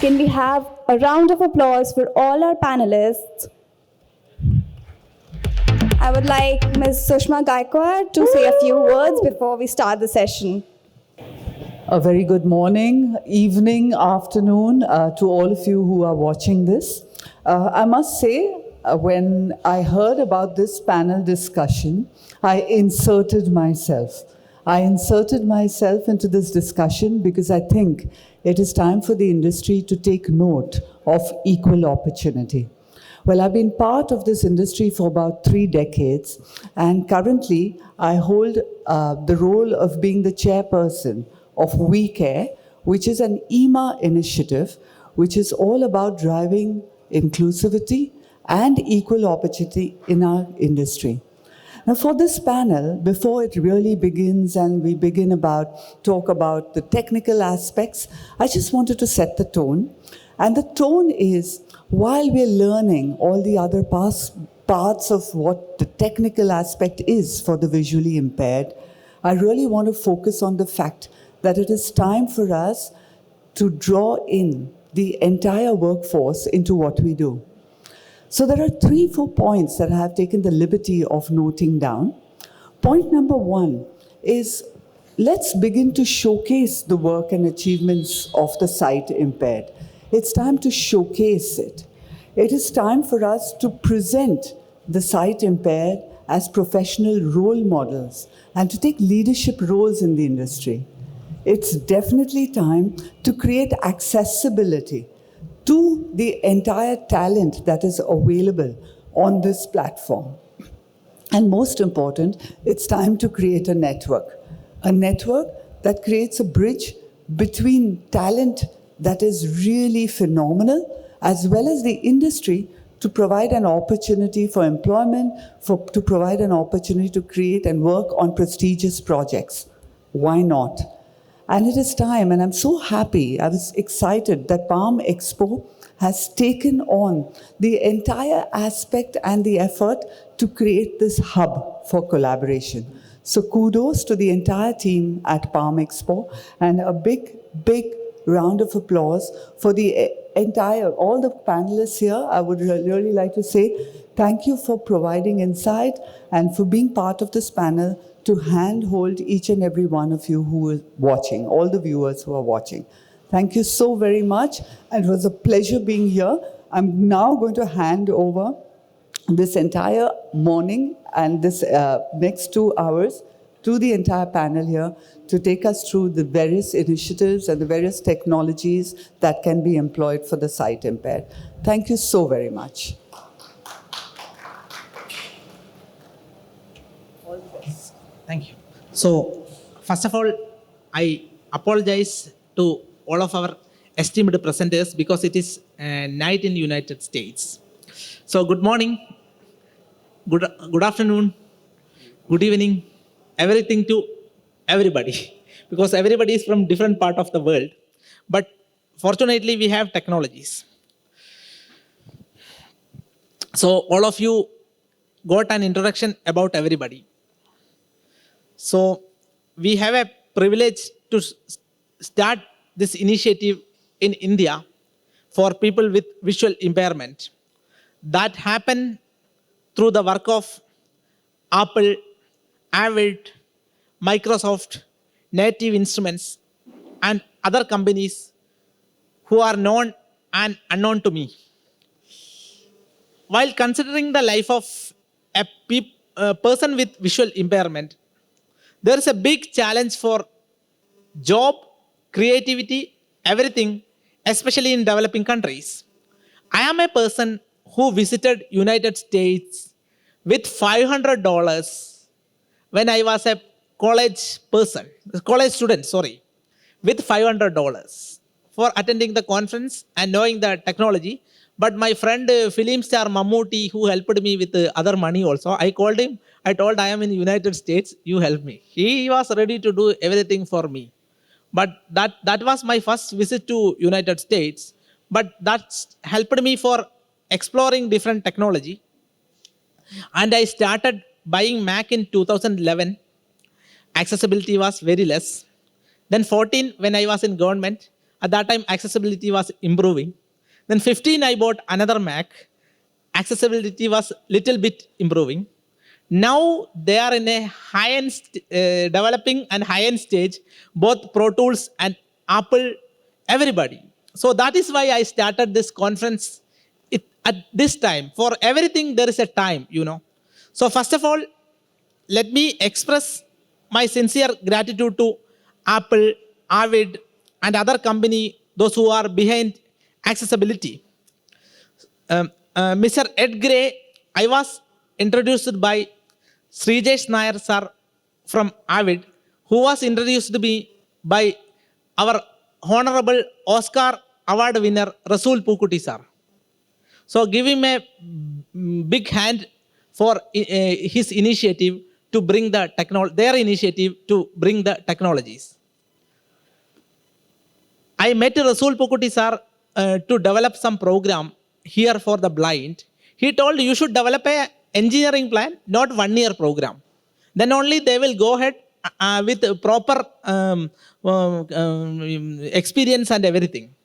Can we have a round of applause for all our panelists? I would like Ms. Sushma Gaikwad to say a few words before we start the session. A very good morning, evening, afternoon to all of you who are watching this. I must say, when I heard about this panel discussion, I inserted myself. I inserted myself into this discussion because I think it is time for the industry to take note of equal opportunity. Well, I've been part of this industry for about 3 decades, and currently I hold the role of being the chairperson of We Care, which is an EMA initiative, which is all about driving inclusivity and equal opportunity in our industry. Now, for this panel, before it really begins and we begin talk about the technical aspects, I just wanted to set the tone. And the tone is, while we're learning all the other parts of what the technical aspect is for the visually impaired, I really want to focus on the fact that it is time for us to draw in the entire workforce into what we do. So there are 3-4 points that I have taken the liberty of noting down. Point number 1 is, let's begin to showcase the work and achievements of the sight impaired. It's time to showcase it. It is time for us to present the sight impaired as professional role models and to take leadership roles in the industry. It's definitely time to create accessibility to the entire talent that is available on this platform. And most important, it's time to create a network that creates a bridge between talent that is really phenomenal, as well as the industry, to provide an opportunity for employment, to provide an opportunity to create and work on prestigious projects. Why not? And it is time, and I'm so happy, I was excited that Palm Expo has taken on the entire aspect and the effort to create this hub for collaboration. So kudos to the entire team at Palm Expo, and a big, big round of applause for all the panelists here. I would really like to say thank you for providing insight and for being part of this panel to handhold each and every one of you who is watching, all the viewers who are watching. Thank you so very much. It was a pleasure being here. I'm now going to hand over this entire morning and this next 2 hours to the entire panel here to take us through the various initiatives and the various technologies that can be employed for the sight impaired. Thank you so very much. Thank you. So, first of all, I apologize to all of our esteemed presenters because it is night in the United States. So, good morning, good afternoon, good evening, everything to everybody, because everybody is from different part of the world. But fortunately, we have technologies. So, all of you got an introduction about everybody. So we have a privilege to start this initiative in India for people with visual impairment. That happened through the work of Apple, Avid, Microsoft, Native Instruments, and other companies who are known and unknown to me. While considering the life of a person with visual impairment, there is a big challenge for job, creativity, everything, especially in developing countries. I am a person who visited United States with $500 when I was a college student, with $500 for attending the conference and knowing the technology. But my friend, film star Mammootty, who helped me with other money also, I called him. I told, I am in the United States, you help me. He was ready to do everything for me. But that was my first visit to United States. But that helped me for exploring different technology. And I started buying Mac in 2011. Accessibility was very less. Then 14, when I was in government, At that time, accessibility was improving. Then 15, I bought another Mac. Accessibility was little bit improving. Now they are in a high-end, developing and high-end stage, both Pro Tools and Apple, everybody. So that is why I started this conference at this time. For everything, there is a time, So first of all, let me express my sincere gratitude to Apple, Avid, and other company, those who are behind accessibility. Mr. Ed Gray, I was introduced by Jijesh Nair sir from Avid, who was introduced to me by our Honorable Oscar Award winner Rasool Pukuti sir. So give him a big hand for his initiative to bring their initiative to bring the technologies. I met Rasool Pukuti sir to develop some program here for the blind. He told you should develop a engineering plan, not 1 year program. Then only they will go ahead with proper experience and everything.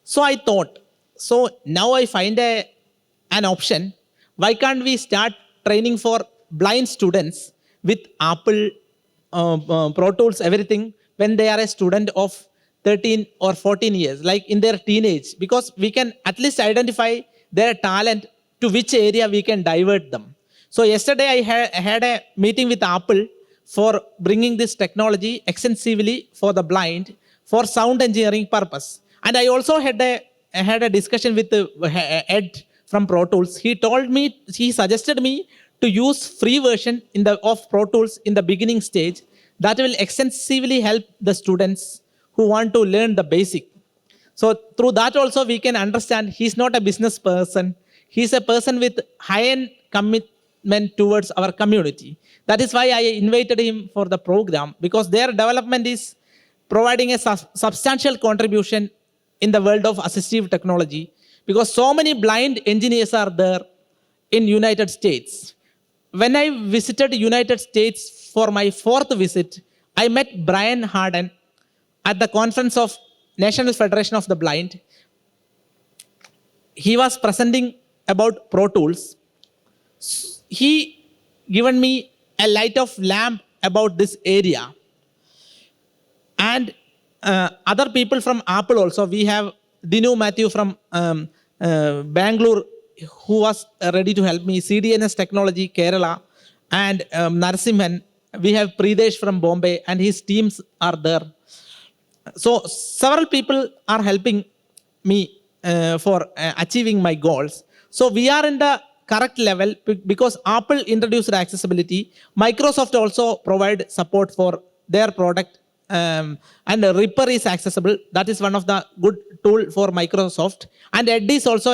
So I thought, so now I find an option. Why can't we start training for blind students with Apple, Pro Tools, everything, when they are a student of 13 or 14 years, like in their teenage, because we can at least identify their talent to which area we can divert them. So yesterday I had a meeting with Apple for bringing this technology extensively for the blind for sound engineering purpose. And I also had a discussion with Ed from Pro Tools. He suggested me to use free version of Pro Tools in the beginning stage that will extensively help the students who want to learn the basic. So through that also we can understand he's not a business person. He's a person with high-end commitment towards our community. That is why I invited him for the program, because their development is providing a substantial contribution in the world of assistive technology, because so many blind engineers are there in United States. When I visited United States for my 4th visit, I met Byron Harden at the conference of National Federation of the Blind. He was presenting about Pro Tools. He given me a light of lamp about this area. And other people from Apple also. We have Dinu Matthew from Bangalore, who was ready to help me. CDNS Technology, Kerala, and Narasimhan. We have Pridesh from Bombay, and his teams are there. So several people are helping me for achieving my goals. So we are in the correct level because Apple introduced accessibility. Microsoft also provide support for their product, and Reaper is accessible. That is one of the good tool for Microsoft. And Ed is also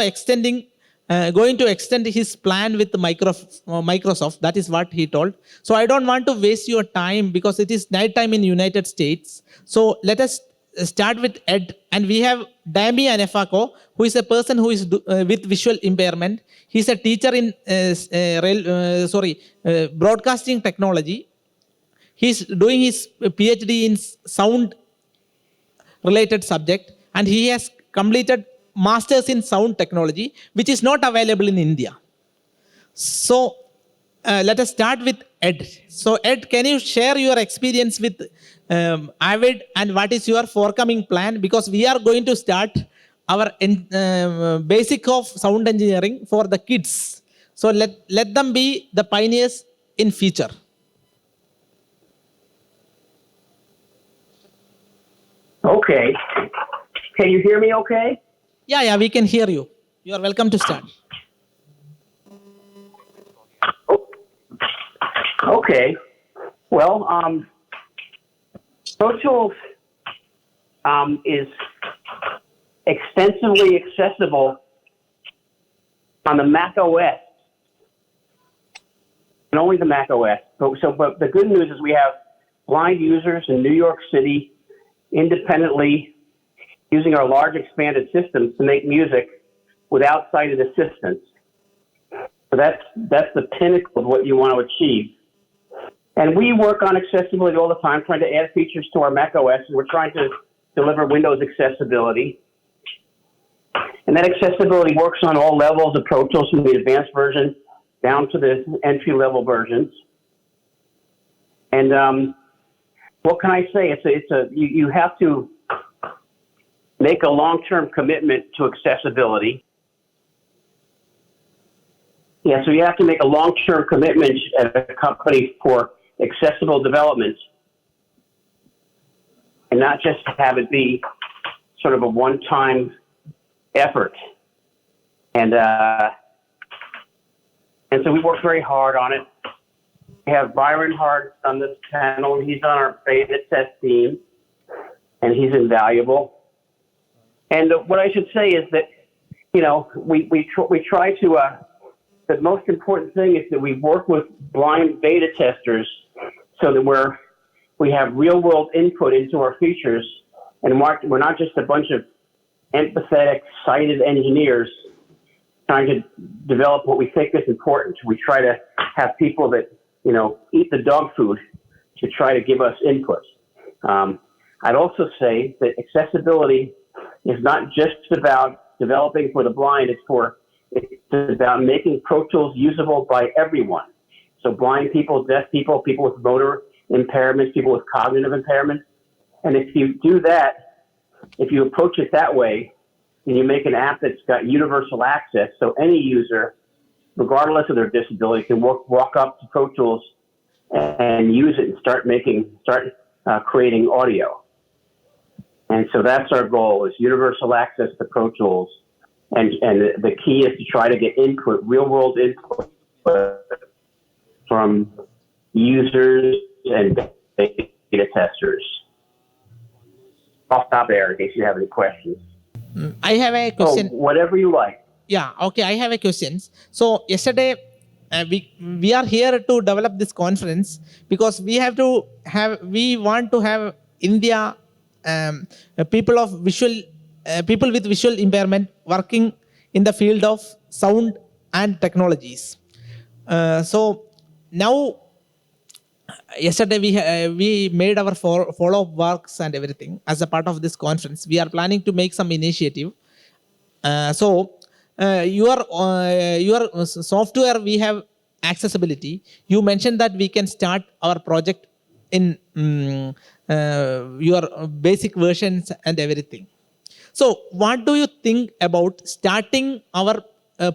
going to extend his plan with Microsoft. That is what he told. So I don't want to waste your time because it is night time in United States. So let us start with Ed. And we have Dammie Onafeko, who is a person who is with visual impairment. He's a teacher in broadcasting technology. He's doing his PhD in sound related subject, and he has completed masters in sound technology, which is not available in India. So let us start with Ed. So Ed, can you share your experience with Avid and what is your forthcoming plan? Because we are going to start our basic of sound engineering for the kids. So let them be the pioneers in future. Okay. Can you hear me okay? Yeah, we can hear you. You are welcome to start. Okay. Well, Pro Tools is extensively accessible on the Mac OS, and only the Mac OS. But the good news is we have blind users in New York City independently using our large expanded systems to make music without sighted assistance. So that's the pinnacle of what you want to achieve. And we work on accessibility all the time, trying to add features to our Mac OS, and we're trying to deliver Windows accessibility. And that accessibility works on all levels of Pro Tools, from the advanced version down to the entry-level versions. And what can I say? You have to make a long-term commitment to accessibility. Yeah, so you have to make a long-term commitment at a company for accessible development, and not just have it be sort of a one-time effort. And so we work very hard on it. We have Byron Hart on this panel. He's on our beta test team, and he's invaluable. And what I should say is that, we try to, the most important thing is that we work with blind beta testers so that we have real-world input into our features, and we're not just a bunch of empathetic, sighted engineers trying to develop what we think is important. We try to have people that, eat the dog food to try to give us input. I'd also say that accessibility is not just about developing for the blind, it's about making Pro Tools usable by everyone. So blind people, deaf people, people with motor impairments, people with cognitive impairments. And if you do that, if you approach it that way, then you make an app that's got universal access, so any user, regardless of their disability, can walk up to Pro Tools and use it and start creating audio. And so that's our goal, is universal access to Pro Tools. And the key is to try to get input, real-world input from users and beta testers. I'll stop there in case you have any questions. I have a question. Oh, whatever you like. Yeah, okay, I have a question. So yesterday, we are here to develop this conference because we want to have India people with visual impairment working in the field of sound and technologies. So now, yesterday we made our follow-up works and everything as a part of this conference. We are planning to make some initiative. Your software, we have accessibility. You mentioned that we can start our project in your basic versions and everything. So what do you think about starting our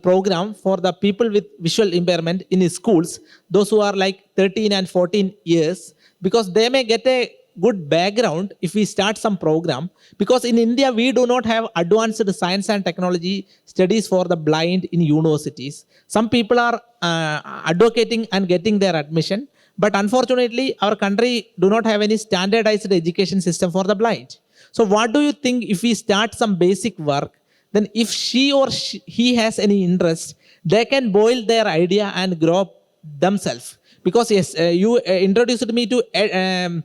program for the people with visual impairment in schools, those who are like 13 and 14 years, because they may get a good background if we start some program, because in India we do not have advanced science and technology studies for the blind in universities. Some people are advocating and getting their admission, but unfortunately our country do not have any standardized education system for the blind. So what do you think if we start some basic work, then if she or he has any interest, they can boil their idea and grow up themselves. Because yes, you introduced me to the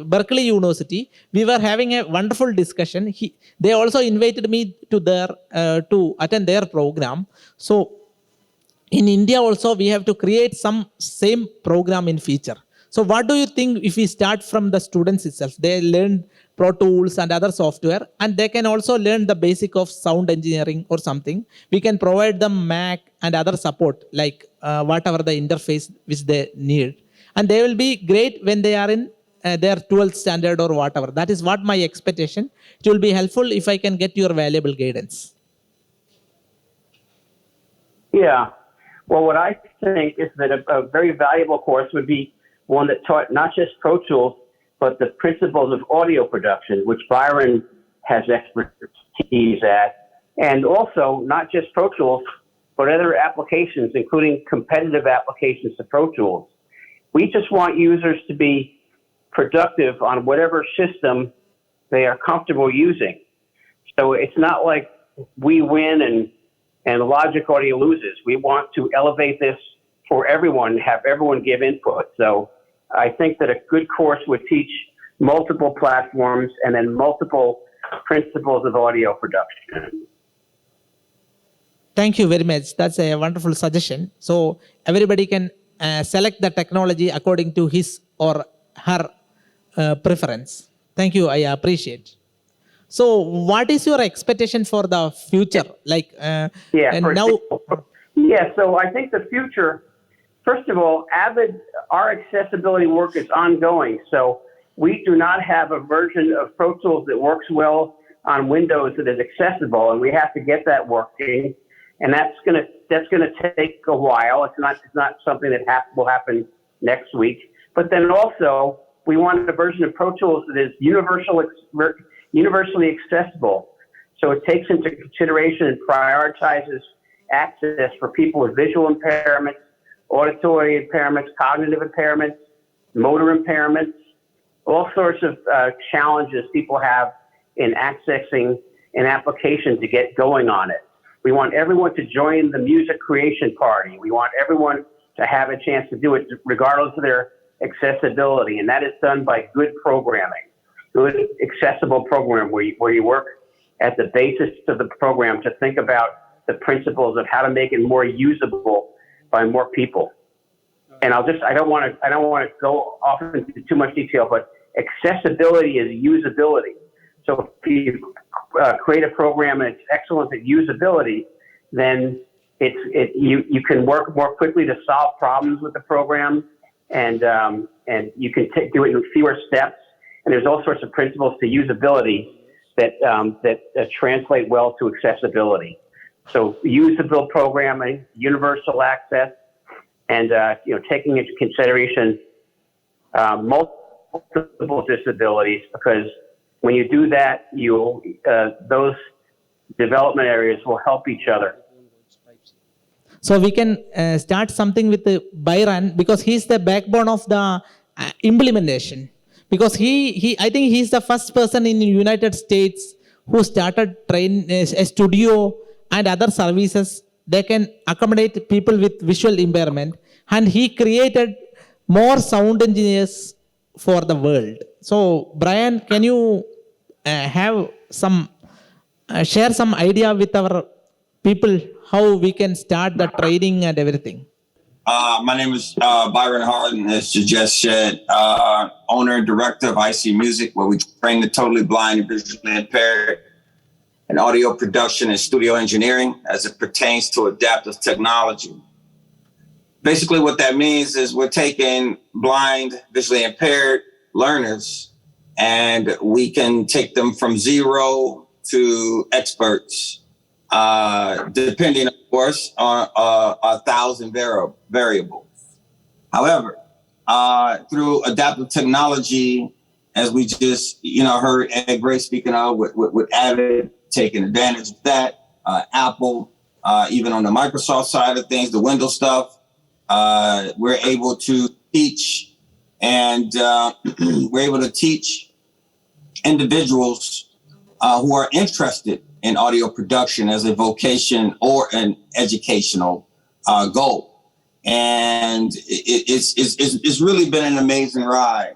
Berkeley University. We were having a wonderful discussion. They also invited me to attend their program. So in India also we have to create some same program in future. So what do you think if we start from the students itself? They learn Pro Tools and other software, and they can also learn the basic of sound engineering or something. We can provide them Mac and other support, like whatever the interface which they need. And they will be great when they are in their 12th standard or whatever. That is what my expectation. It will be helpful if I can get your valuable guidance. Yeah. Well, what I think is that a very valuable course would be one that taught not just Pro Tools, but the principles of audio production, which Byron has expertise at, and also not just Pro Tools, but other applications, including competitive applications to Pro Tools. We just want users to be productive on whatever system they are comfortable using. So it's not like we win and Logic Audio loses. We want to elevate this for everyone, have everyone give input. So I think that a good course would teach multiple platforms and then multiple principles of audio production. Thank you very much. That's a wonderful suggestion. So everybody can select the technology according to his or her preference. Thank you. I appreciate. So, what is your expectation for the future? Like, and now. Yeah, so I think the future, first of all, Avid, our accessibility work is ongoing. So we do not have a version of Pro Tools that works well on Windows that is accessible, and we have to get that working. And that's gonna take a while. It's not something that will happen next week. But then also, we want a version of Pro Tools that is universally accessible. So it takes into consideration and prioritizes access for people with visual impairments, auditory impairments, cognitive impairments, motor impairments, all sorts of challenges people have in accessing an application to get going on it. We want everyone to join the music creation party. We want everyone to have a chance to do it regardless of their accessibility. And that is done by good programming, good accessible program where you work at the basis of the program to think about the principles of how to make it more usable by more people. And I don't want to go off into too much detail, but accessibility is usability. So if you create a program and it's excellent at usability, then you can work more quickly to solve problems with the program, and you can do it in fewer steps. And there's all sorts of principles to usability that translate well to accessibility. So usable programming, universal access, and taking into consideration multiple disabilities, because when you do that, those development areas will help each other. So we can start something with Byron, because he's the backbone of the implementation. Because I think he's the first person in the United States who started a studio and other services that can accommodate people with visual impairment. And he created more sound engineers for the world. So, Brian, can you have some share some idea with our people how we can start the training and everything? My name is Byron Harden, as Jijesh said, owner and director of IC Music, where we train the totally blind and visually impaired in audio production and studio engineering as it pertains to adaptive technology. Basically, what that means is we're taking blind, visually impaired learners, and we can take them from zero to experts, depending, of course, on 1,000 variables. However, through adaptive technology, as we just heard Ed Gray speaking of, with Avid taking advantage of that, Apple, even on the Microsoft side of things, the Windows stuff, we're able to teach, and we're able to teach individuals who are interested in audio production as a vocation or an educational goal. And it's really been an amazing ride.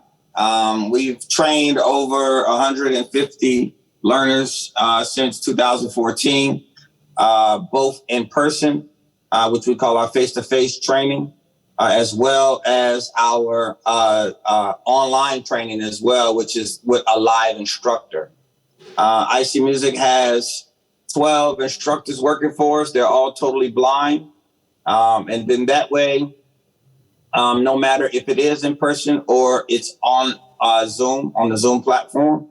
We've trained over 150 learners since 2014, both in person, which we call our face-to-face training, as well as our online training as well, which is with a live instructor. IC Music has 12 instructors working for us. They're all totally blind. And then that way, no matter if it is in person or it's on Zoom, on the Zoom platform,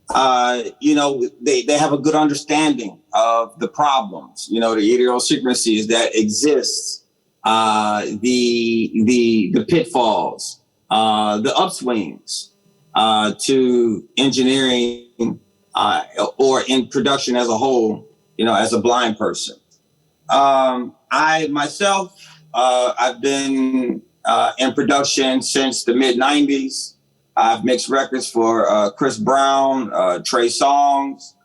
they have a good understanding of the problems, the idiosyncrasies that exist, the pitfalls, the upswings to engineering or in production as a whole, as a blind person. I myself, I've been in production since the mid-90s. I've mixed records for Chris Brown, Trey Songz.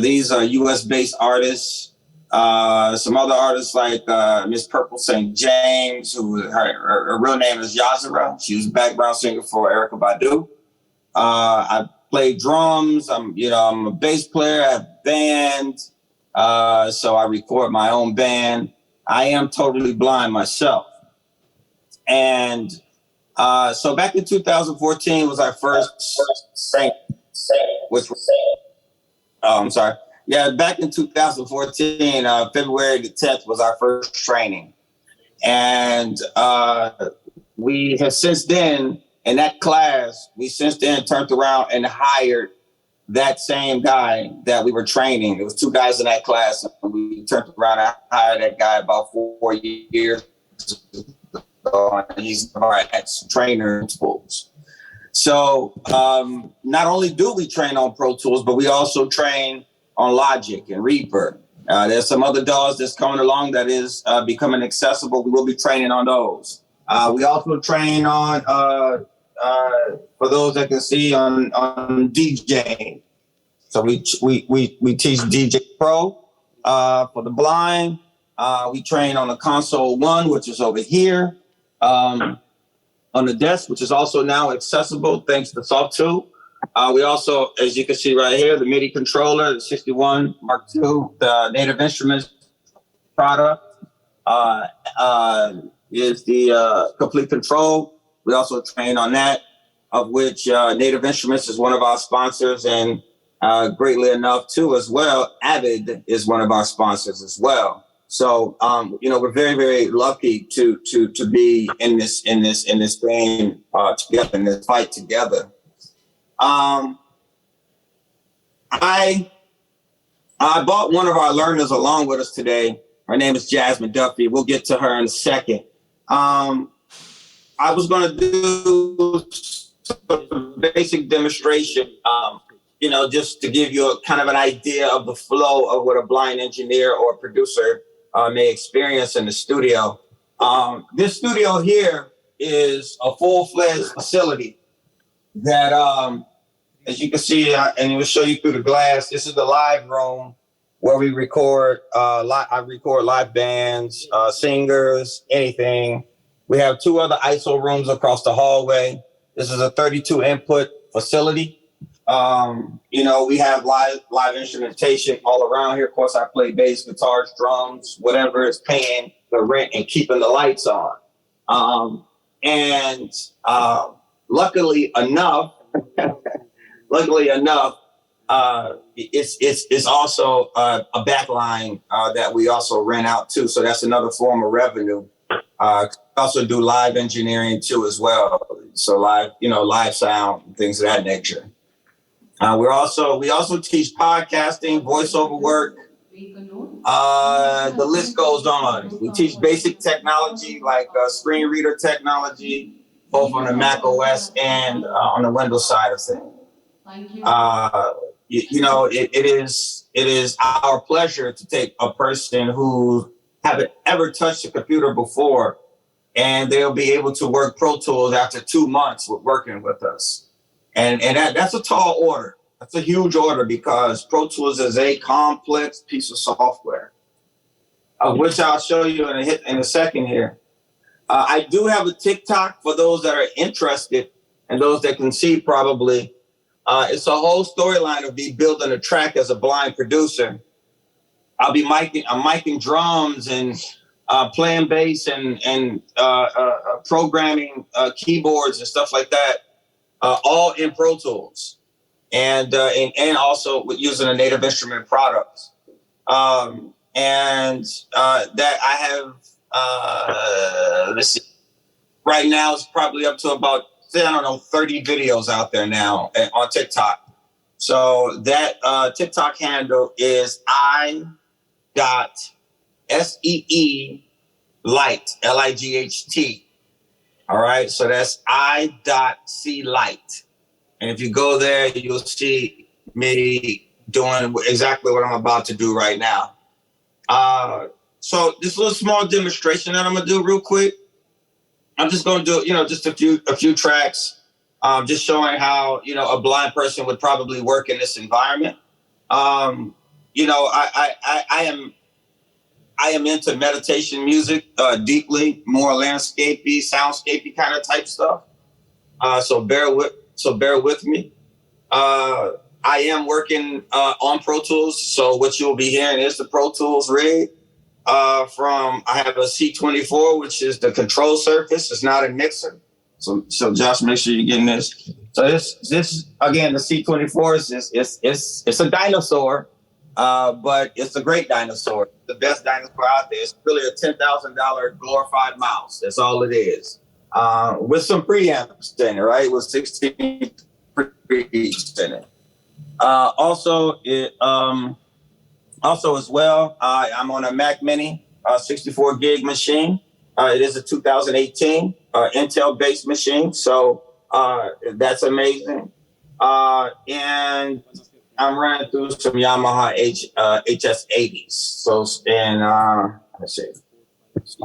These are US-based artists. Some other artists like Miss Purple St. James, who her real name is Yazira. She was a background singer for Erykah Badu. I play drums. I'm a bass player. I have a band. So I record my own band. I am totally blind myself. And So back in 2014 was our first which I'm sorry. Yeah, back in 2014, February the 10th was our first training. And we have since then, in that class, we since then turned around and hired that same guy that we were training. There was 2 guys in that class, and we turned around and hired that guy about 4 years ago. He's our ex-trainer. So not only do we train on Pro Tools, but we also train on Logic and Reaper. There's some other DAWs that's coming along that is becoming accessible. We will be training on those. We also train on, for those that can see, on DJing. So we teach DJ Pro for the blind. We train on the Console 1, which is over here. On the desk, which is also now accessible thanks to Soft 2. We also, as you can see right here, the MIDI controller, the 61 Mark II, the Native Instruments product is the complete control. We also train on that, of which Native Instruments is one of our sponsors, and greatly enough too as well, Avid is one of our sponsors as well. So we're very, very lucky to be in this game together, in this fight together. I brought one of our learners along with us today. Her name is Jasmine Duffy. We'll get to her in a second. I was going to do a basic demonstration, just to give you a kind of an idea of the flow of what a blind engineer or producer may experience in the studio. This studio here is a full-fledged facility that, as you can see, and we'll show you through the glass, this is the live room where we record. I record live bands, singers, anything. We have 2 other ISO rooms across the hallway. This is a 32 input facility. We have live instrumentation all around here. Of course, I play bass, guitars, drums, whatever is paying the rent and keeping the lights on. Luckily enough, it's also a backline that we also rent out too. So that's another form of revenue. Also do live engineering too as well. So live sound and things of that nature. We also teach podcasting, voiceover work. The list goes on. We teach basic technology like screen reader technology, both on the Mac OS and on the Windows side of things. Thank you. It is our pleasure to take a person who haven't ever touched a computer before, and they'll be able to work Pro Tools after 2 months with working with us. And that's a tall order. That's a huge order because Pro Tools is a complex piece of software, of which I'll show you in a second here. I do have a TikTok for those that are interested and those that can see probably. It's a whole storyline of me building a track as a blind producer. I'm micing drums and playing bass and programming keyboards and stuff like that, all in Pro Tools, and also with using a Native Instrument product. That I have, let's see, right now it's probably up to about 30 videos out there now on TikTok. So that TikTok handle is I.SEE Light, L-I-G-H-T. All right, so that's I.C Light. And if you go there, you'll see me doing exactly what I'm about to do right now. So this little small demonstration that I'm gonna do real quick. I'm just gonna do, just a few tracks, just showing how, a blind person would probably work in this environment. I am into meditation music deeply, more landscapey, soundscapey kind of type stuff. So bear with me. I am working on Pro Tools, so what you'll be hearing is the Pro Tools rig. I have a C24, which is the control surface. It's not a mixer. So Josh, make sure you're getting this. So this again, the C24 is it's a dinosaur, but it's a great dinosaur, the best dinosaur out there. It's really a $10,000 glorified mouse. That's all it is, with some preamps in it, right? With 16 preamps in it. Also as well, I'm on a Mac Mini 64 gig machine. It is a 2018 Intel-based machine, so that's amazing. And I'm running through some Yamaha HS80s. So, and let's see. Let's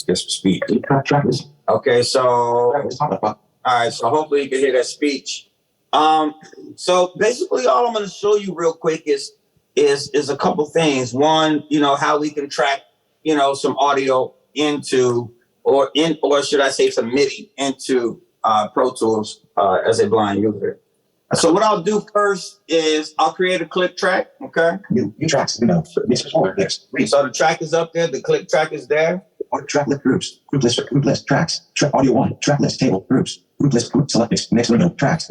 get some speed. Okay, so all right, so hopefully you can hear that speech. So basically, all I'm going to show you real quick is a couple things. One, how we can track, some audio into, or should I say some MIDI into Pro Tools as a blind user. So what I'll do first is I'll create a click track. Okay. New tracks. Mixers forward next. So the track is up there. The click track is there. Or track list groups. Group list tracks. Track audio 1. Track list table groups. Group list group select next window tracks.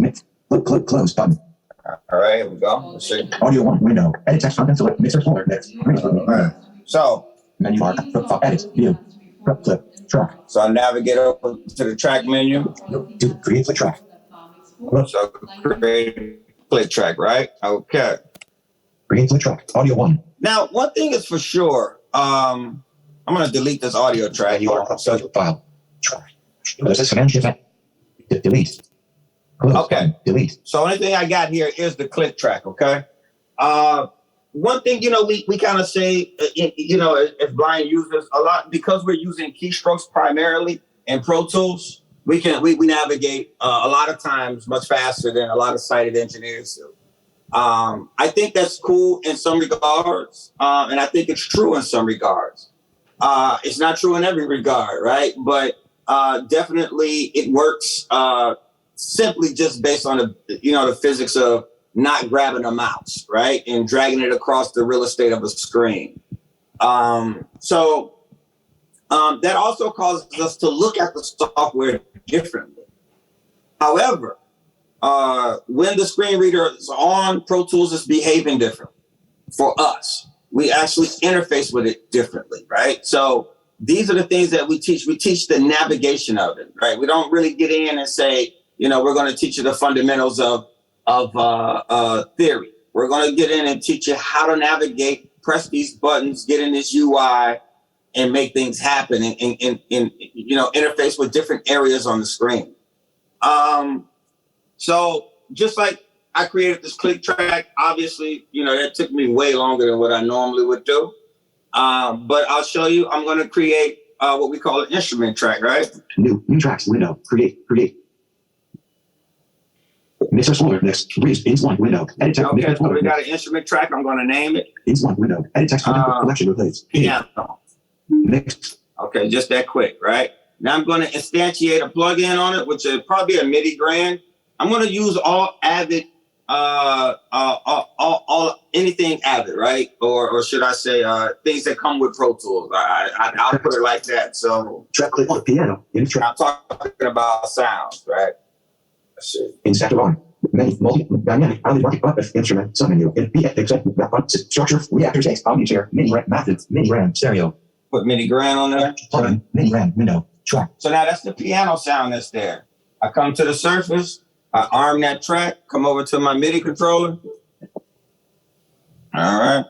Click close button. All right, here we go. Let's see. Audio 1 window. Edit text content select mixer forward next. All right. So Menu bar. Edit view. Clip track. So I navigate over to the track menu. To create click track. So create click track, right? Okay. Create click track. Audio 1. Now, one thing is for sure. I'm going to delete this audio track. You are file. Track. There's this command shift. Delete. Close. Okay. Delete. So only thing I got here is the click track. Okay. One thing, we kind of say, as blind users, a lot, because we're using keystrokes primarily in Pro Tools, we navigate a lot of times much faster than a lot of sighted engineers do. I think that's cool in some regards, and I think it's true in some regards. It's not true in every regard, right? But definitely it works simply just based on the physics of not grabbing a mouse, right, and dragging it across the real estate of a screen. So that also causes us to look at the software differently. However, when the screen reader is on, Pro Tools is behaving differently for us. We actually interface with it differently, right? So these are the things that we teach. We teach the navigation of it, right? We don't really get in and say, we're going to teach you the fundamentals of theory. We're going to get in and teach you how to navigate, press these buttons, get in this UI, and make things happen, and interface with different areas on the screen. So just like I created this click track, obviously, that took me way longer than what I normally would do. But I'll show you. I'm going to create what we call an instrument track, right? New tracks window. Create. Mixer folder next. Ins 1 window. Edit text. Okay, so we got an instrument track. I'm going to name it. Ins 1 window. Edit text content collection replace. Piano. Mix. Okay, just that quick, right? Now I'm going to instantiate a plugin on it, which is probably a MIDI grand. I'm going to use all Avid, all anything Avid, right? Or should I say things that come with Pro Tools? I'll put it like that. So Track click on piano. In track. I'm talking about sounds, right? Let's see. In stack of on. Many multi-dynamic highly market button instrument submenu. In PX structure reactor text audio chair mini RAM method mini RAM stereo. Put MIDI grand on there. Plugin mini RAM window track. So now that's the piano sound that's there. I come to the surface. I arm that track. Come over to my MIDI controller. All right.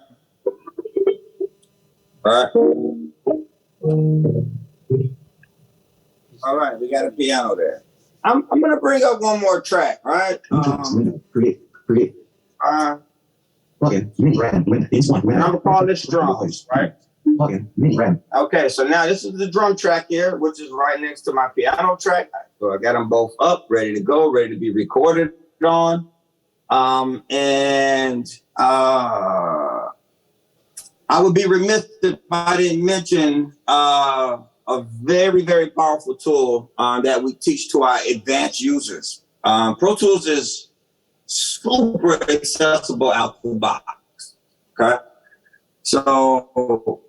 All right. We got a piano there. I'm gonna bring up one more track, right? Create. Plugin mini RAM window. Ins 1 window. I'm gonna call this drums, right? Plugin mini RAM. Okay, so now this is the drum track here, which is right next to my piano track. So I got them both up, ready to go, ready to be recorded on. I would be remiss if I didn't mention a very, very powerful tool that we teach to our advanced users. Pro Tools is super accessible out the box, okay? So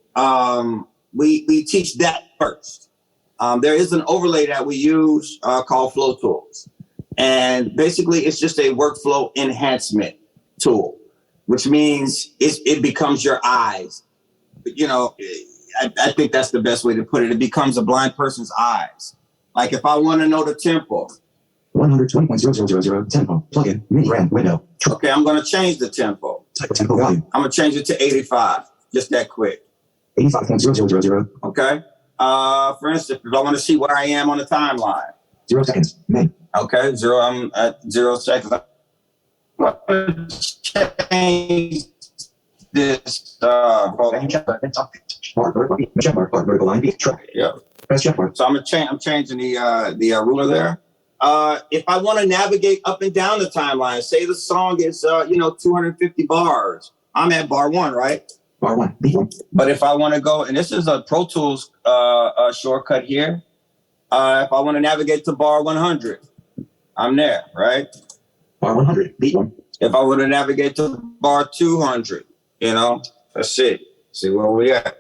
we teach that first. There is an overlay that we use called Flow Tools. And basically, it's just a workflow enhancement tool, which means it becomes your eyes. You know, I think that's the best way to put it. It becomes a blind person's eyes. Like if I want to know the tempo. 120.0000 tempo. Plugin. Mini RAM window. Okay, I'm going to change the tempo. Type of tempo value. I'm going to change it to 85. Just that quick. 85.0000. Okay. For instance, if I want to see where I am on the timeline. 0 seconds. Main. Okay, I'm at 0 seconds. I'm going to change this. Vertical line B. Track. Yeah. Press check mark. So I'm changing the ruler there. If I want to navigate up and down the timeline, say the song is 250 bars. I'm at bar 1, right? Bar 1. B1. But if I want to go, and this is a Pro Tools shortcut here. If I want to navigate to bar 100, I'm there, right? Bar 100. B1. If I want to navigate to bar 200, let's see where we at.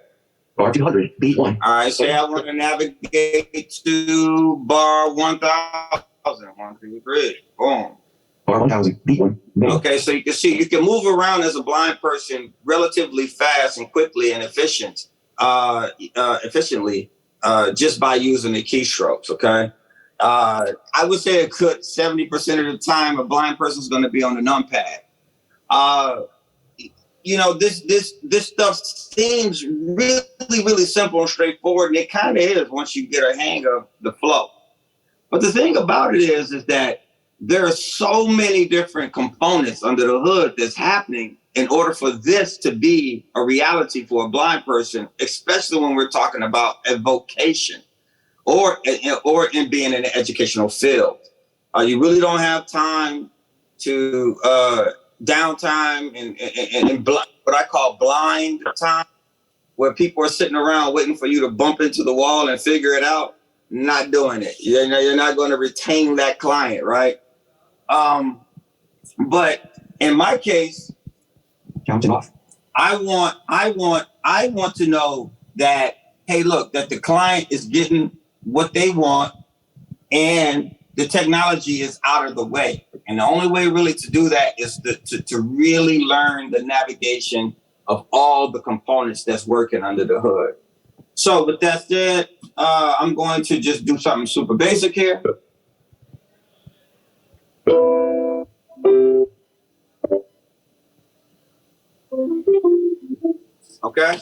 Bar 200. B1. All right, say I want to navigate to bar 1000. 1, 2, 3. Boom. Bar 1000. B1. Main. Okay, so you can see you can move around as a blind person relatively fast and quickly and efficiently just by using the keystrokes. Okay, I would say a good 70% of the time a blind person is going to be on the numpad. This stuff seems really, really simple and straightforward, and it kind of is once you get a hang of the flow. But the thing about it is that there are so many different components under the hood that's happening in order for this to be a reality for a blind person, especially when we're talking about a vocation or in being in the educational field. You really don't have time to downtime and what I call blind time, where people are sitting around waiting for you to bump into the wall and figure it out. Not doing it. You're not going to retain that client, right? But in my case, counting off. I want to know that, hey, look, that the client is getting what they want and the technology is out of the way. And the only way really to do that is to really learn the navigation of all the components that's working under the hood. So with that said, I'm going to just do something super basic here. Okay,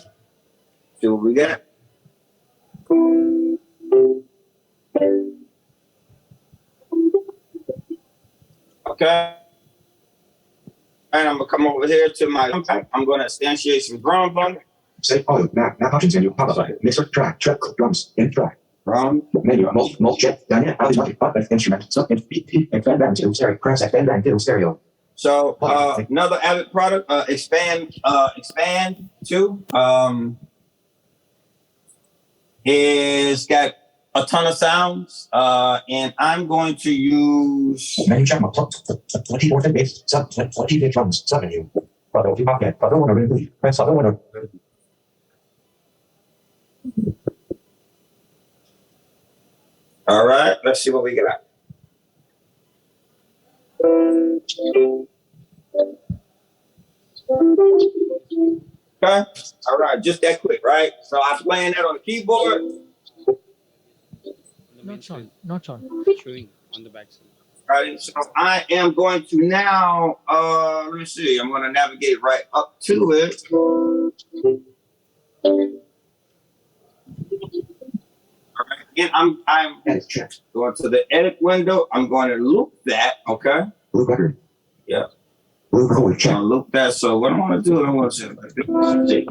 see what we got. Okay, and I'm gonna come over here to my impact. I'm gonna instantiate some drums on it. Save audio. Map options menu. Pop up. Mixer. Track. Drums. In track. Drum. Menu. Multi. Jet. Dynamic. Audio. Up. Instrument. Sub. Expand band to stereo. Press. Expand band to stereo. So another Avid product, Expand 2, is got a ton of sounds, and I'm going to use. Menu check mark. 24 bass. Sub. 20 drums. Sub menu. Press other one. All right, let's see what we got. Okay, all right, just that quick, right? So I'm playing that on the keyboard. Not Sean. Showing on the back side. Right, so I am going to now, let me see, I'm going to navigate right up to it. All right, again, I'm going to the edit window. I'm going to loop that, okay? Loop record. Yeah. Loop record. I'm going to loop that. So what I want to do, I want to say like this. People entering.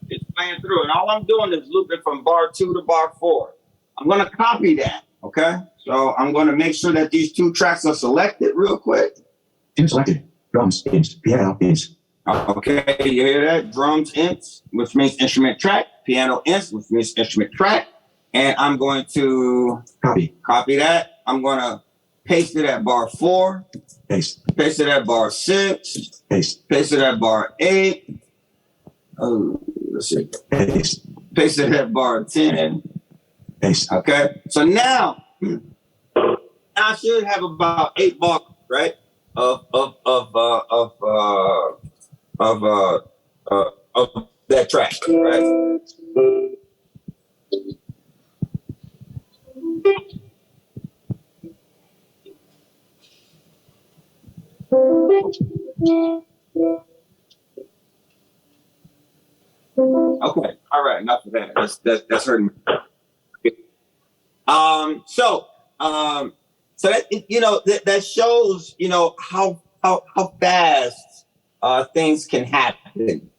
It's playing through, and all I'm doing is looping from bar 2 to bar 4. I'm going to copy that, okay? So I'm going to make sure that these 2 tracks are selected real quick. Team selected. Drums, ints, piano, ints. Okay, you hear that? Drums, ints, which means instrument track. Piano, ints, which means instrument track. And I'm going to copy that. I'm going to paste it at bar 4. Paste. Paste it at bar 6. Paste. Paste it at bar 8. Oh, let's see. Paste. Paste it at bar 10. Paste. Okay. So now I should have about 8 bars, right? Of that track, right? Okay. All right. Enough of that. That's hurting me. So that that shows how fast things can happen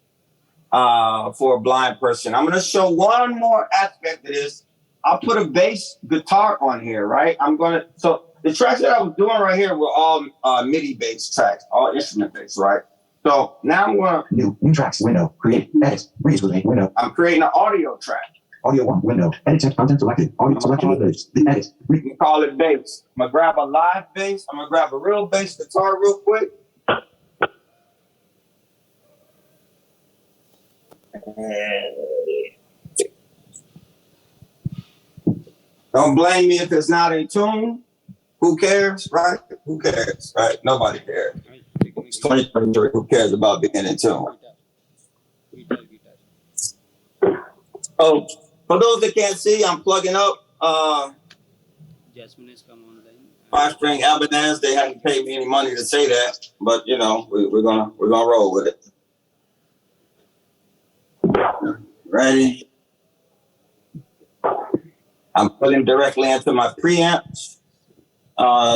for a blind person. I'm going to show one more aspect of this. I'll put a bass guitar on here, right? So the tracks that I was doing right here were all MIDI bass tracks, all instrument bass, right? So now I'm going to New tracks window. Create. Edit. Breeze with a window. I'm creating an audio track. Audio 1 window. Edit text content selected. Audio selection of bass. Edit. We can call it bass. I'm going to grab a live bass. I'm going to grab a real bass guitar real quick. Don't blame me if it's not in tune. Who cares, right? Who cares, right? Nobody cares. It's 2023. Who cares about being in tune? Oh, for those that can't see, I'm plugging up Jasmine has come online. 5-string Avid. They haven't paid me any money to say that, but we're gonna roll with it. Ready? I'm putting directly into my preamps.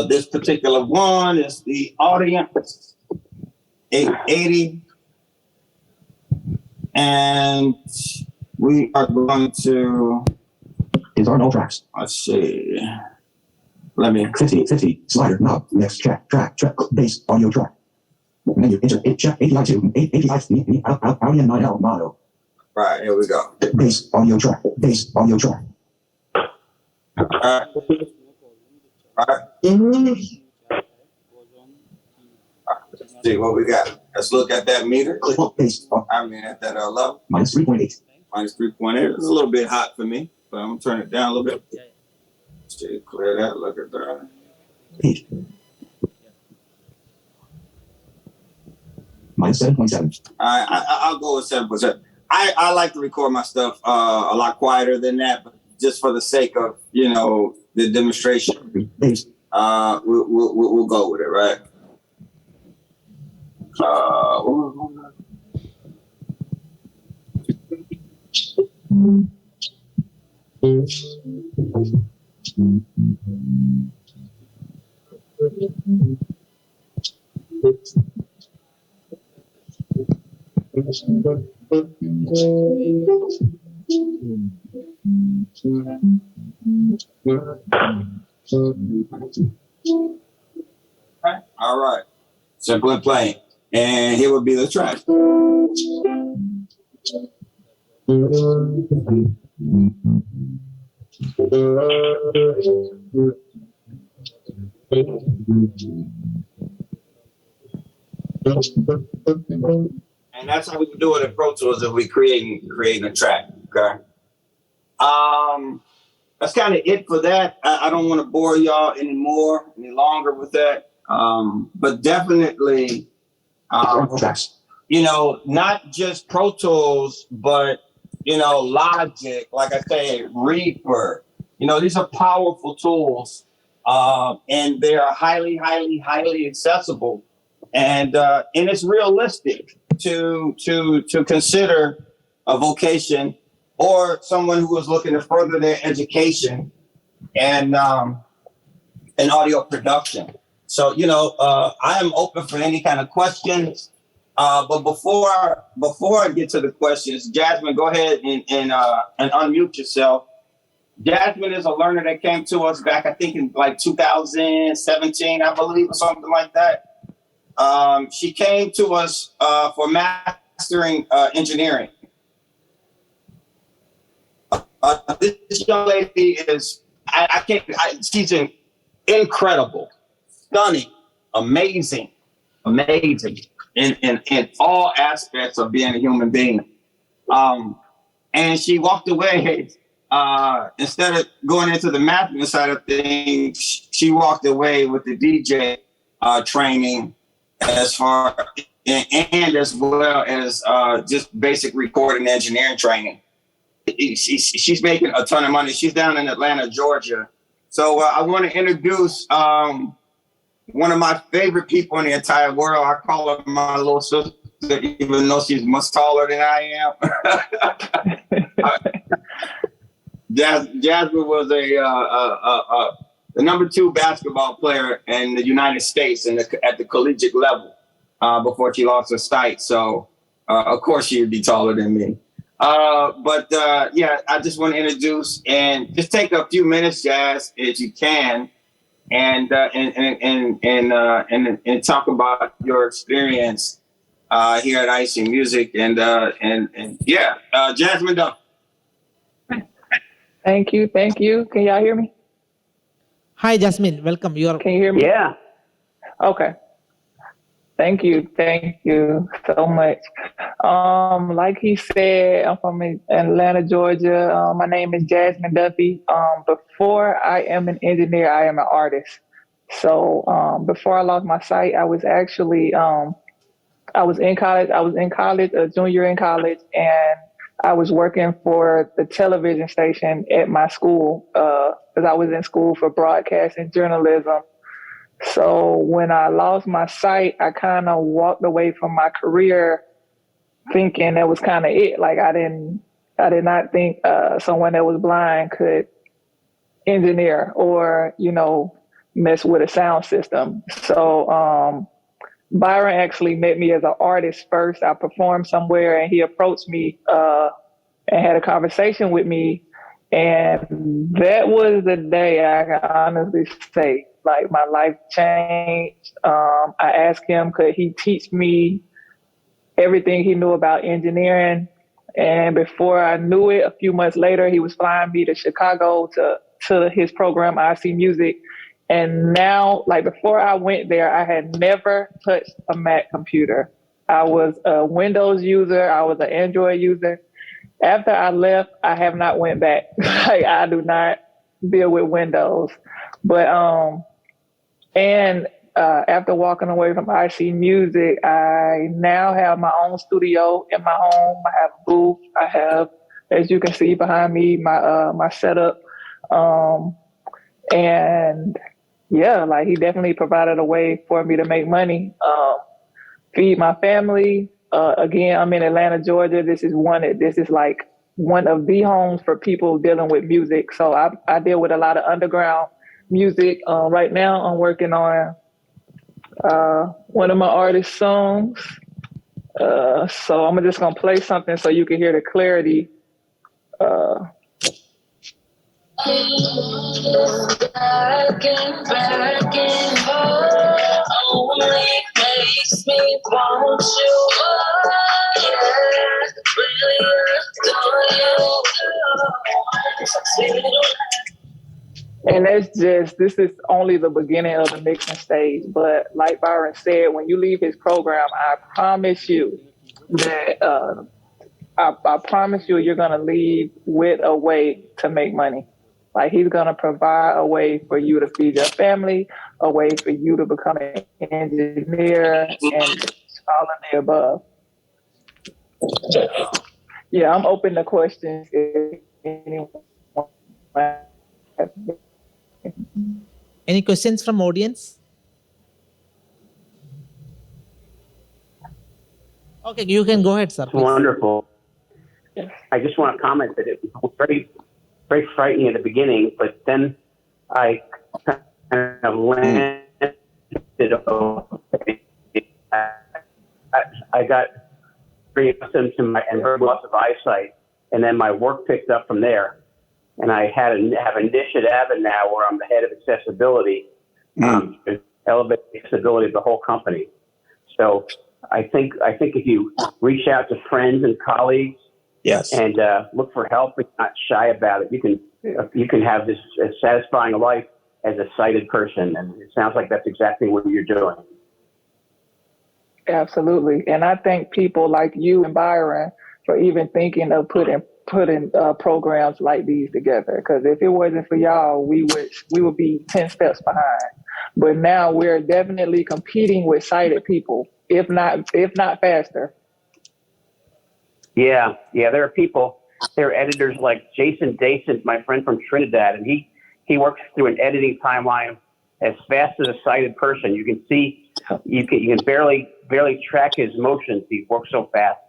This particular one is the Audience 880. And we are going to... These are no tracks. Let's see. Let me... 50, slider, knob, next track, bass, audio track. Menu, insert, check, API 2, API 3, audio 9L, mono. Right, here we go. Bass, audio track, bass, audio track. All right. Let's see what we got. Let's look at that meter. Bass, at that level. minus 3.8. Minus 3.8. It's a little bit hot for me, but I'm gonna turn it down a little bit. Let's see, clear that. Look at that. 8. Minus 7.7. I'll go with 7%. I like to record my stuff a lot quieter than that, but just for the sake of the demonstration, Bass. we'll go with it, right? All right. Simple and plain. And here would be the track. And that's how we can do it in Pro Tools if we creating a track. Okay. That's kind of it for that. I don't want to bore y'all any longer with that. But definitely, not just Pro Tools, but Logic, like I say, Reaper. These are powerful tools, and they are highly, highly, highly accessible, and it's realistic to consider a vocation or someone who is looking to further their education and audio production. So, I am open for any kind of questions. But before I get to the questions, Jasmine, go ahead and unmute yourself. Jasmine is a learner that came to us back, I think, in like 2017, I believe, or something like that. She came to us for mastering engineering. This young lady is, she's incredible, stunning, amazing. amazing in all aspects of being a human being. And she walked away. Instead of going into the mapping side of things, she walked away with the DJ training as far and as well as just basic recording engineering training. She's making a ton of money. She's down in Atlanta, Georgia. So I want to introduce one of my favorite people in the entire world. I call her my little sister, even though she's much taller than I am. Jasmine was the number 2 basketball player in the United States at the collegiate level before she lost her sight. So, of course, she would be taller than me. But I just want to introduce and just take a few minutes, Jazz, if you can, and talk about your experience here at IC Music and Jasmine Duff. Thank you. Can y'all hear me? Hi, Jasmine. Welcome. Can you hear me? Yeah. Okay. Thank you so much. Like he said, I'm from Atlanta, Georgia. My name is Jasmine Duffy. Before I am an engineer, I am an artist. So before I lost my sight, I was actually I was in college. A junior in college, and I was working for the television station at my school because I was in school for broadcast and journalism. So when I lost my sight, I kind of walked away from my career thinking that was kind of it. Like I did not think someone that was blind could engineer or, mess with a sound system. So Byron actually met me as an artist first. I performed somewhere and he approached me and had a conversation with me. And that was the day I can honestly say, like, my life changed. I asked him, could he teach me everything he knew about engineering? And before I knew it, a few months later, he was flying me to Chicago to his program, IC Music. And now, like, before I went there, I had never touched a Mac computer. I was a Windows user. I was an Android user. After I left, I have not went back. Like, I do not deal with Windows. But, after walking away from IC Music, I now have my own studio in my home. I have a booth. I have, as you can see behind me, my setup. And yeah, like, he definitely provided a way for me to make money, feed my family. Again, I'm in Atlanta, Georgia. This is like one of the homes for people dealing with music. So I deal with a lot of underground music. Right now, I'm working on one of my artist songs. So I'm just gonna play something so you can hear the clarity. Back and only makes me want you. Really adore you. And this is only the beginning of the mixing stage. But like Byron said, when you leave his program, I promise you that I promise you you're gonna leave with a way to make money. Like, he's gonna provide a way for you to feed your family, a way for you to become an engineer, and all of the above. Yeah, I'm open to questions if anyone. Any questions from audience? Okay, you can go ahead, sir. Please. Wonderful. I just want to comment that it was very, very frightening at the beginning, but then I kind of landed. I got very accustomed to my and very loss of eyesight, and then my work picked up from there. And I have a niche at Avid now where I'm the head of accessibility, elevate the accessibility of the whole company. So I think if you reach out to friends and colleagues, Yes, and look for help, but not shy about it, you can have this satisfying life as a sighted person, and it sounds like that's exactly what you're doing. Absolutely. And I thank people like you and Byron for even thinking of putting programs like these together. Because if it wasn't for y'all, we would be 10 steps behind. But now we're definitely competing with sighted people, if not faster. Yeah, there are people, there are editors like Jason Dason, my friend from Trinidad, and he works through an editing timeline as fast as a sighted person. You can see, you can barely track his motions. He works so fast.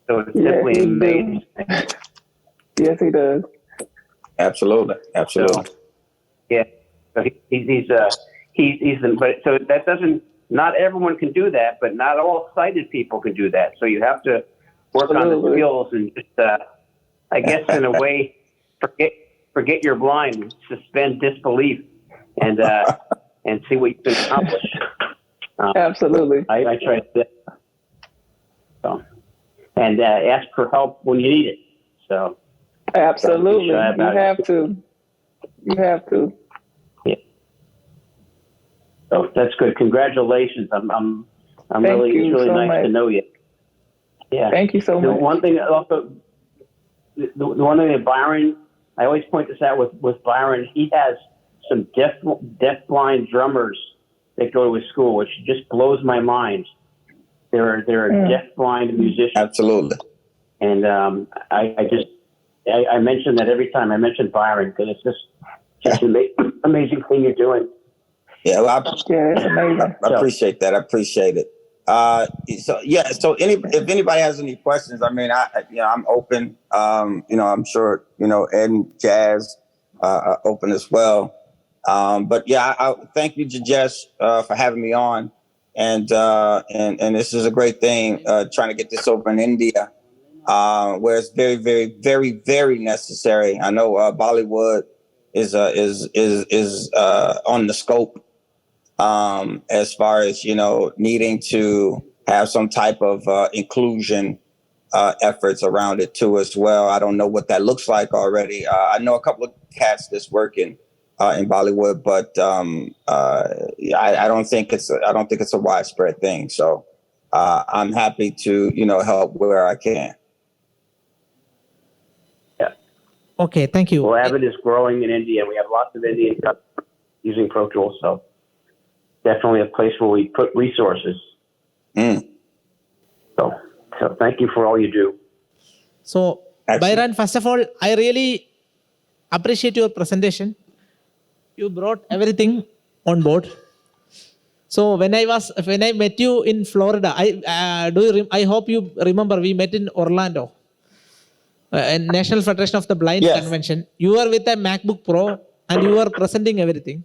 So it's simply amazing. Yes, he does. Absolutely. So, yeah, so but so that doesn't, not everyone can do that, but not all sighted people can do that. So you have to work on the skills and just, I guess in a way, forget you're blind, suspend disbelief, and see what you can accomplish. Absolutely. I try to do that. So, and ask for help when you need it. So absolutely, you have to. Yeah. So that's good. Congratulations. I'm really, it's really nice to know you. Yeah. Thank you so much. One thing also, the one thing that Byron, I always point this out with Byron, he has some deaf-blind drummers that go to his school, which just blows my mind. There are deaf-blind musicians. Absolutely. And I mention that every time I mention Byron, because it's just an amazing thing you're doing. Yeah, well, it's amazing. I appreciate that. I appreciate it. So if anybody has any questions, I mean, I'm open. I'm sure, Ed and Jazz are open as well. But yeah, I thank you, Jijesh, for having me on. And this is a great thing, trying to get this over in India, where it's very, very, very, very necessary. I know Bollywood is on the scope, as far as needing to have some type of inclusion efforts around it too as well. I don't know what that looks like already. I know a couple of cats that's working in Bollywood, but I don't think it's a widespread thing. So I'm happy to help where I can. Yeah. Okay, thank you. Well, Avid is growing in India. We have lots of Indian customers using Pro Tools, so definitely a place where we put resources. So thank you for all you do. So Byron, first of all, I really appreciate your presentation. You brought everything on board. So when I met you in Florida, I hope you remember we met in Orlando, National Federation of the Blind Convention. You were with a MacBook Pro and you were presenting everything.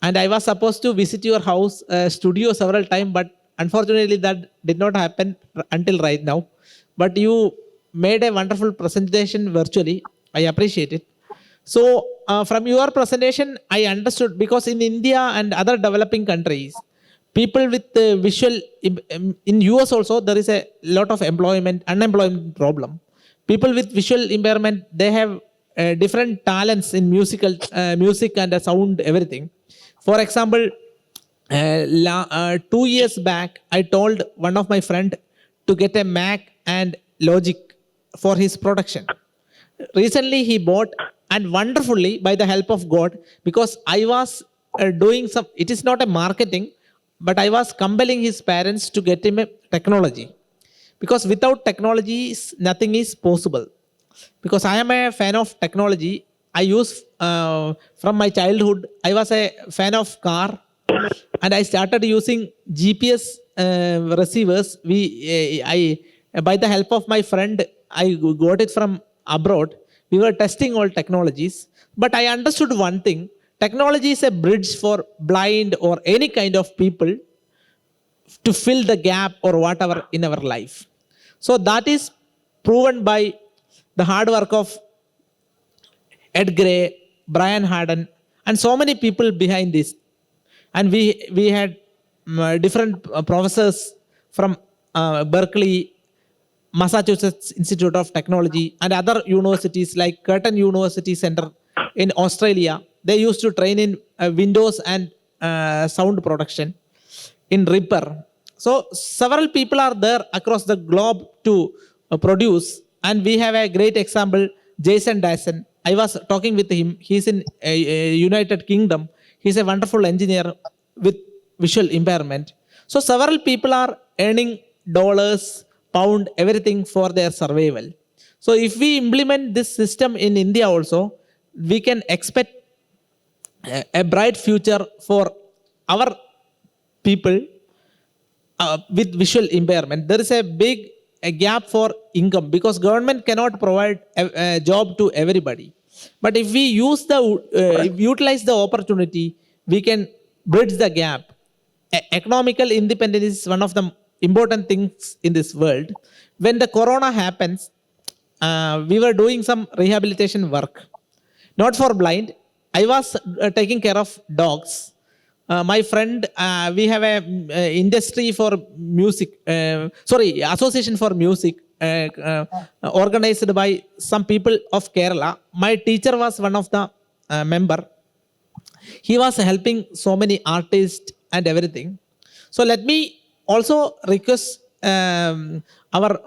And I was supposed to visit your house studio several times, but unfortunately that did not happen until right now. But you made a wonderful presentation virtually. I appreciate it. So from your presentation, I understood, because in India and other developing countries, people with visual, in US also, there is a lot of unemployment problem. People with visual impairment, they have different talents in music and sound, everything. For example, 2 years back, I told one of my friend to get a Mac and Logic for his production. Recently, he bought, and wonderfully, by the help of God, because I was doing some, it is not a marketing, but I was compelling his parents to get him a technology. Because without technology, nothing is possible. Because I am a fan of technology. I use, from my childhood, I was a fan of car, and I started using GPS receivers. By the help of my friend, I got it from abroad. We were testing all technologies, but I understood one thing: technology is a bridge for blind or any kind of people to fill the gap or whatever in our life. So that is proven by the hard work of Ed Gray, Brian Harden, and so many people behind this. And we had different professors from Berkeley, Massachusetts Institute of Technology, and other universities like Curtin University Center in Australia. They used to train in Windows and sound production in Reaper. So several people are there across the globe to produce, and we have a great example, Jason Dyson. I was talking with him. He's in United Kingdom. He's a wonderful engineer with visual impairment. So several people are earning dollars, pound, everything for their survival. So if we implement this system in India also, we can expect a bright future for our people with visual impairment. There is a big gap for income because government cannot provide a job to everybody. But if we utilize the opportunity, we can bridge the gap. Economical independence is one of the important things in this world. When the corona happens, we were doing some rehabilitation work, not for blind. I was taking care of dogs. My friend, we have a industry for music, association for music, organized by some people of Kerala. My teacher was one of the member. He was helping so many artists and everything. So let me also request our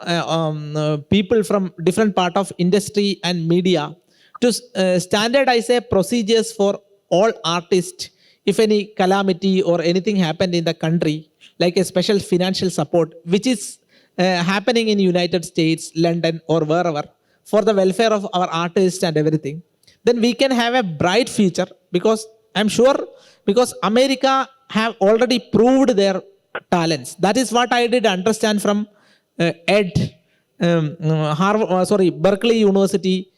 people from different part of industry and media to standardize a procedures for all artists. If any calamity or anything happened in the country, like a special financial support, which is happening in United States, London, or wherever, for the welfare of our artists and everything, then we can have a bright future. Because I'm sure, because America have already proved their talents. That is what I did understand from Berkeley University,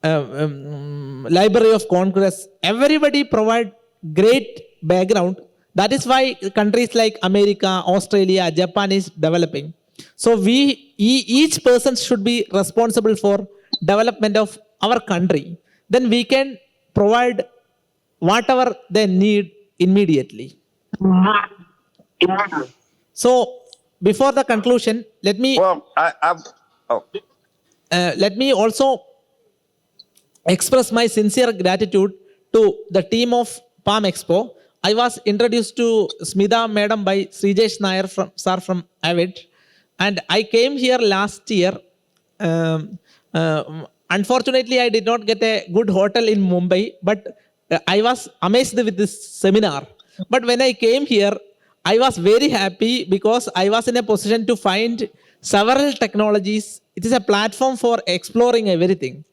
Library of Congress. Everybody provide great background. That is why countries like America, Australia, Japan is developing. So each person should be responsible for development of our country. Then we can provide whatever they need immediately. So before the conclusion, let me also express my sincere gratitude to the team of Palm Expo. I was introduced to Smita Madam by Jijesh Nair from Avid, and I came here last year. Unfortunately, I did not get a good hotel in Mumbai, but I was amazed with this seminar. But when I came here, I was very happy because I was in a position to find several technologies. It is a platform for exploring everything.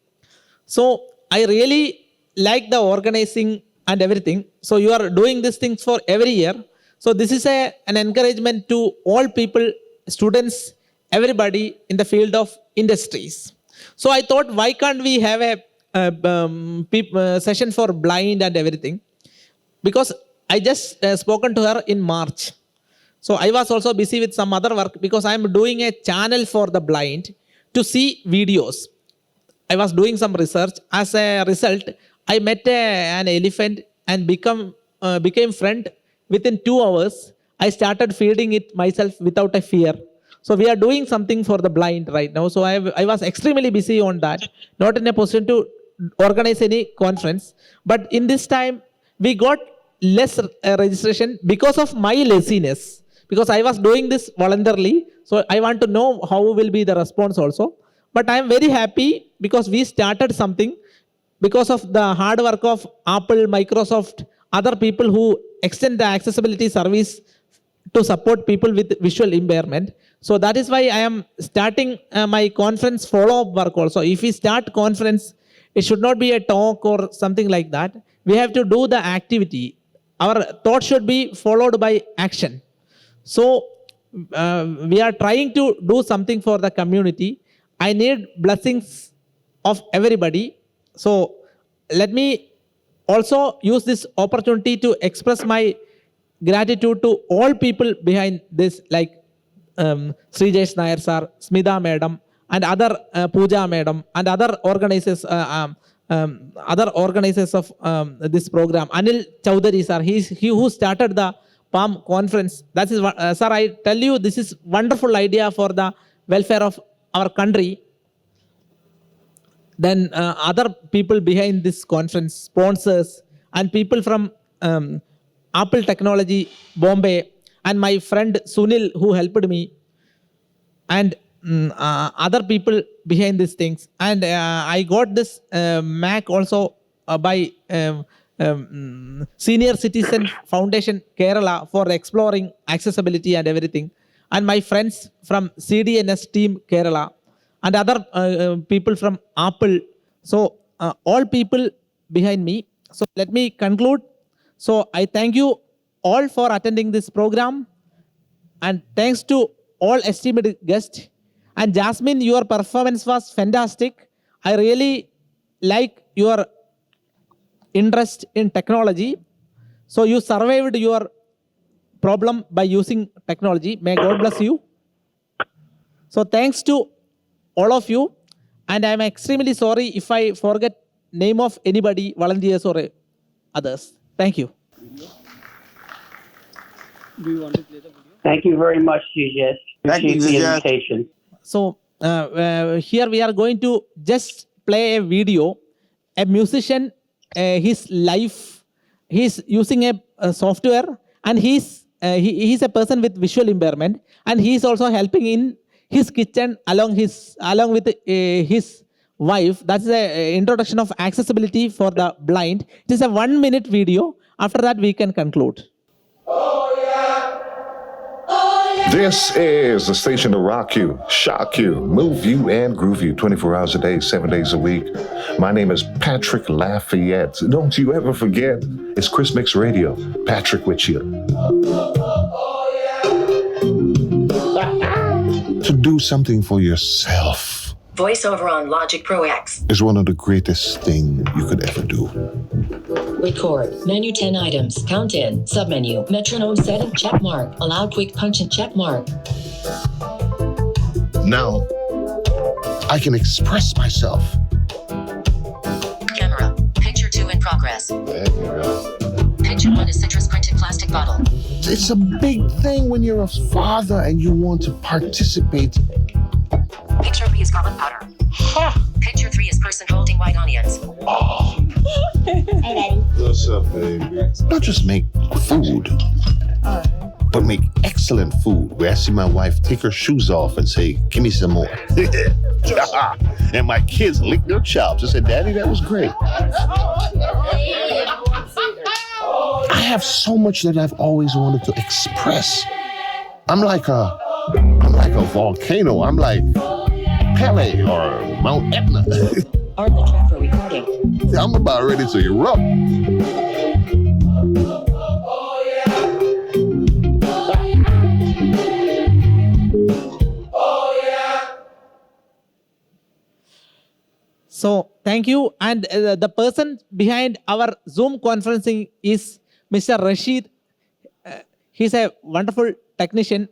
So I really like the organizing and everything. So you are doing these things for every year. So this is an encouragement to all people, students, everybody in the field of industries. So I thought, why can't we have a session for blind and everything? Because I just spoken to her in March. So I was also busy with some other work because I'm doing a channel for the blind to see videos. I was doing some research. As a result, I met an elephant and became friend. Within 2 hours, I started feeding it myself without a fear. So we are doing something for the blind right now. So I was extremely busy on that, not in a position to organize any conference. But in this time, we got less registration because of my laziness. Because I was doing this voluntarily. So I want to know how will be the response also. But I am very happy because we started something because of the hard work of Apple, Microsoft, other people who extend the accessibility service to support people with visual impairment. So that is why I am starting my conference follow-up work also. If we start conference, it should not be a talk or something like that. We have to do the activity. Our thought should be followed by action. So we are trying to do something for the community. I need blessings of everybody. So let me also use this opportunity to express my gratitude to all people behind this, like Jijesh Nair sir, Smita Madam, and other Pooja Madam, and other organizers of this program. Anil Chowdhury sir, he who started the Palm conference. That is what, sir, I tell you, this is wonderful idea for the welfare of our country. Then other people behind this conference, sponsors, and people from Apple Technology, Bombay. and my friend Sunil who helped me, and other people behind these things. And I got this Mac also by Senior Citizen Foundation Kerala for exploring accessibility and everything. And my friends from CDNS team Kerala and other people from Apple. So all people behind me. So let me conclude. So I thank you all for attending this program, and thanks to all esteemed guests. And Jasmine, your performance was fantastic. I really like your interest in technology. So you survived your problem by using technology. May God bless you. So thanks to all of you. And I'm extremely sorry if I forget name of anybody, volunteers or others. Thank you. Do you want to play the video? Thank you very much, Jijesh. Thank you, Appreciate the Jijesh. invitation. So here we are going to just play a video. A musician, his life, he's using a software, and he's a person with visual impairment, and he's also helping in his kitchen along with his wife. That's the introduction of accessibility for the blind. It is a 1-minute video. After that, we can conclude. This is the station to rock you, shock you, move you, and groove you 24 hours a day, 7 days a week. My name is Patrick Lafayette. Don't you ever forget, it's Chris Mix Radio. Patrick with you. To do something for yourself Voiceover on Logic Pro X is one of the greatest things you could ever do. Record. Menu 10 items. Count in. Submenu. Metronome setting. Check mark. Allow quick punch and check mark. Now, I can express myself. Camera. Picture 2 in progress. There you go. Picture 1 is citrus printed plastic bottle. It's a big thing when you're a father and you want to participate. Picture 3 is garlic powder. Picture 3 is person holding white onions. Oh. Hey, Daddy. What's up, baby? Not just make food, but make excellent food. Where I see my wife take her shoes off and say, "Give me some more." And my kids lick their chops and say, "Daddy, that was great." I have so much that I've always wanted to express. I'm like a volcano. I'm like Pele or Mount Etna. Arm the track for recording. I'm about ready to erupt. So thank you. And the person behind our Zoom conferencing is Mr. Rashid. He's a wonderful technician.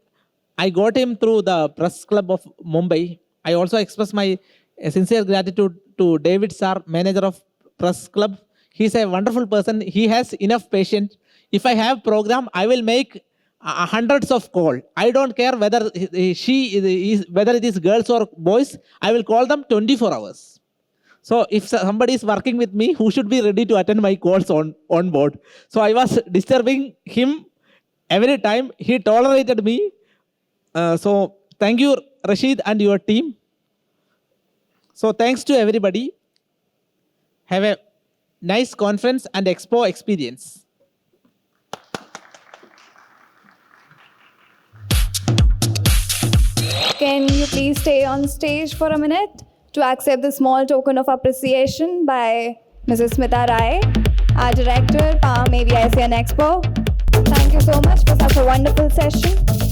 I got him through the Press Club of Mumbai. I also express my sincere gratitude to David Sir, manager of Press Club. He's a wonderful person. He has enough patience. If I have program, I will make hundreds of calls. I don't care whether whether it is girls or boys. I will call them 24 hours. So if somebody is working with me, who should be ready to attend my calls on board? So I was disturbing him every time. He tolerated me. So thank you, Rashid, and your team. So thanks to everybody. Have a nice conference and expo experience. Can you please stay on stage for a minute to accept the small token of appreciation by Mrs. Smita Rai, our director, Palm AVICN Expo. Thank you so much for such a wonderful session.